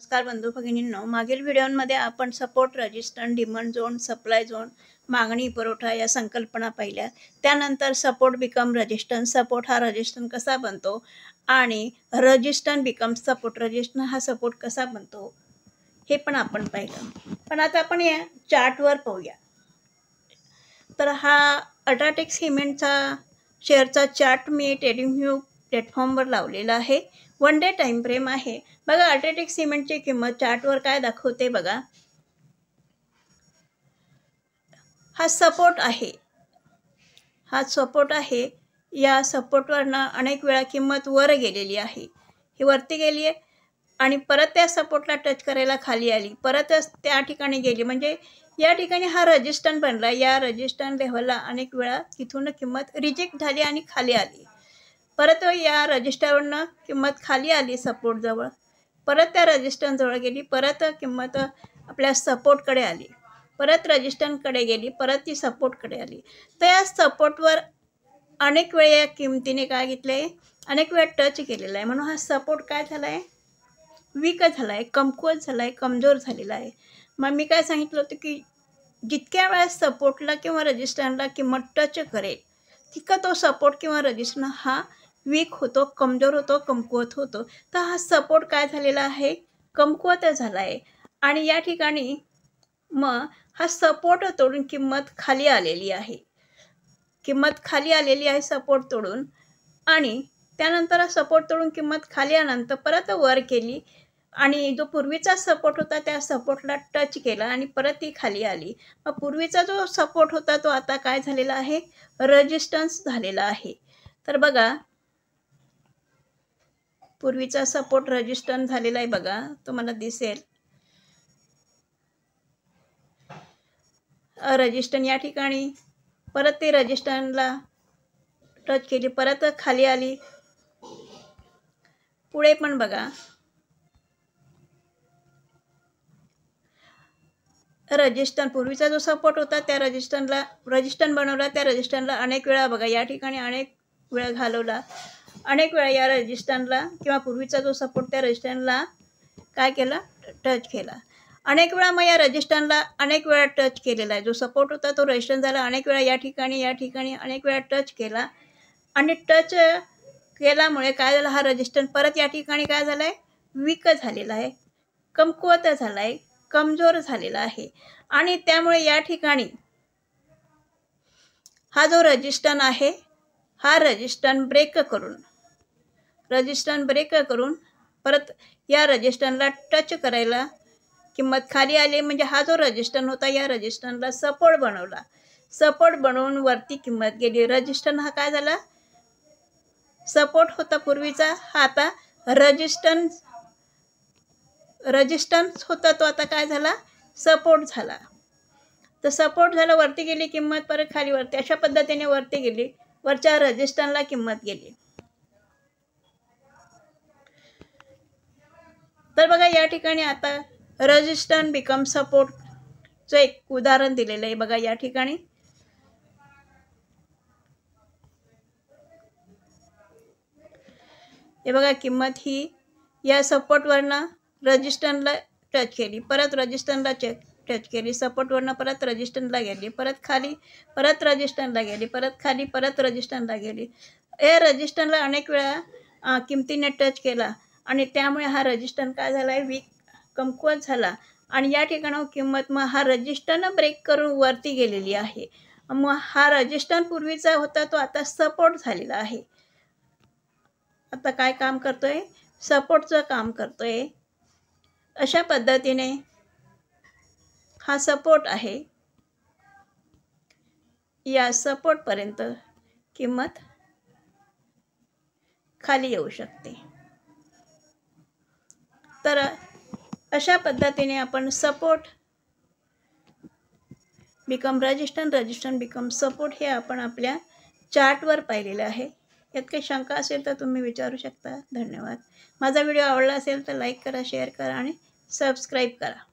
नमस्कार बंधू भगिनींनो, मागील व्हिडिओमध्ये आपण support resistance, demand zone, supply zone, मागणी पुरवठा या संकल्पना पाहिल्या। त्यानंतर सपोर्ट बिकम रेजिस्टन्स, सपोर्ट हा रेजिस्टन्स कसा बनतो आणि रेजिस्टन्स बिकम सपोर्ट, रेजिस्टन्स हा सपोर्ट कसा बनतो हे पण आपण पाहिलं। पण आता आपण या चार्टवर पाहूया। तर हा अल्ट्राटेक सिमेंटचा शेअरचा चार्ट मी ट्रेडिंगव्ह्यू प्लॅटफॉर्मवर लावलेला आहे। 1 डे टाइम फ्रेम आहे। बघा अल्ट्राटेक सिमेंटची किंमत चार्टवर काय दाखवते बघा। हा सपोर्ट आहे, हा सपोर्ट आहे। या सपोर्टवरनं अनेक वेळा किंमत वर गेलेली आहे, ही वरती गेली आहे आणि परत त्या सपोर्टला टच करायला खाली आली, परत त्या ठिकाणी गेली, म्हणजे या ठिकाणी हा रेजिस्टन्स बनला। या रेजिस्टन्स लेव्हलला अनेक वेळा तिथून किंमत रिजेक्ट झाली आणि खाली आली। परत या रजिस्टरवरनं किंमत खाली आली सपोर्टजवळ, परत त्या रेजिस्टन्सजवळ गेली, परत किंमत आपल्या सपोर्टकडे आली, परत रेजिस्टन्सकडे गेली, परत ती सपोर्टकडे आली। तर या सपोर्टवर अनेक वेळा या किमतीने काय घेतले, अनेक वेळा टच केलेला आहे, म्हणून हा सपोर्ट काय झाला आहे, वीक झाला आहे, कमकुवत झाला आहे, कमजोर झालेला आहे। मग मी काय सांगितलं होतं की जितक्या वेळा सपोर्टला किंवा रेजिस्टन्सला किंमत टच करेल तितका तो सपोर्ट किंवा रेजिस्टन्स हा वीक होतो, कमजोर होतो, कमकुवत होतो। तर हा सपोर्ट काय झालेला आहे, कमकुवत झाला आहे आणि या ठिकाणी मग हा सपोर्ट तोडून किंमत खाली आलेली आहे, किंमत खाली आलेली आहे सपोर्ट तोडून। आणि त्यानंतर सपोर्ट तोडून किंमत खाली आल्यानंतर परत वर केली आणि जो पूर्वीचा सपोर्ट होता त्या सपोर्टला टच केला आणि परत ती खाली आली। मग पूर्वीचा जो सपोर्ट होता तो आता काय झालेला आहे, रेजिस्टन्स झालेला आहे। तर बघा पूर्वीचा सपोर्ट रेजिस्टन्स झालेला आहे, बघा तुम्हाला दिसेल रेजिस्टन्स या ठिकाणी, परत ते रेजिस्टन्सला टच केली, परत खाली आली, पुढे पण बघा रेजिस्टन्स पूर्वीचा जो सपोर्ट होता त्या रेजिस्टन्स बनवला, त्या रेजिस्टन्सला अनेक वेळा बघा या ठिकाणी अनेक वेळा घालवला, अनेक वेळा या रेजिस्टन्सला किंवा पूर्वीचा जो सपोर्ट त्या रेजिस्टन्सला काय केला, टच केला अनेक वेळा। मग या रेजिस्टन्सला अनेक वेळा टच केलेला आहे, जो सपोर्ट होता तो रेजिस्टन्स झाला, अनेक वेळा या ठिकाणी अनेक वेळा टच केला आणि टच केल्यामुळे काय झालं, हा रेजिस्टन्स परत या ठिकाणी काय झाला आहे, वीक झालेला आहे, कमकुवत झाला आहे, कमजोर झालेला आहे आणि त्यामुळे या ठिकाणी हा जो रेजिस्टन्स आहे हा रेजिस्टन्स ब्रेक करून परत या रेजिस्टन्सला टच करायला किंमत खाली आली, म्हणजे हा जो रेजिस्टन्स होता या रेजिस्टन्सला सपोर्ट बनवला, सपोर्ट बनवून वरती किंमत गेली। रेजिस्टन्स हा काय झाला, सपोर्ट होता पूर्वीचा, हा आता रेजिस्टन्स होता तो आता काय झाला, सपोर्ट झाला। तर सपोर्ट झाला, वरती गेली किंमत, परत खाली वरती, अशा पद्धतीने वरती गेली, वरच्या रेजिस्टन्सला किंमत गेली। तर बघा या ठिकाणी आता रेजिस्टन्स बिकम सपोर्टचं एक उदाहरण दिलेलं आहे। बघा या ठिकाणी हे बघा किंमत ही या सपोर्टवरनं रेजिस्टन्सला टच केली, परत रेजिस्टन्सला टच केली, सपोर्टवरनं परत रेजिस्टन्सला गेली, परत खाली, परत रेजिस्टन्सला गेली, परत खाली, परत रेजिस्टन्सला गेली। या रेजिस्टन्सला अनेक वेळा किमतीने टच केला आणि त्यामुळे हा रेजिस्टन्स काय झाला आहे, वीक, कमकुवत झाला आणि या ठिकाणी किंमत मग हा रेजिस्टन्स ब्रेक करून वरती गेलेली आहे। मग हा रेजिस्टन्स पूर्वीचा होता तो आता सपोर्ट झालेला आहे, आता काय काम करतोय, सपोर्टचं काम करतोय। अशा पद्धतीने हा सपोर्ट आहे, या सपोर्टपर्यंत किंमत खाली येऊ शकते। तर अशा पद्धतीने आपण support become resistance, resistance become support हे आपण आपल्या चार्टवर पाहिलेलं आहे। यात काही शंका असेल तर तुम्ही विचारू शकता। धन्यवाद। माझा व्हिडिओ आवडला असेल तर लाईक करा, शेअर करा आणि सबस्क्राईब करा।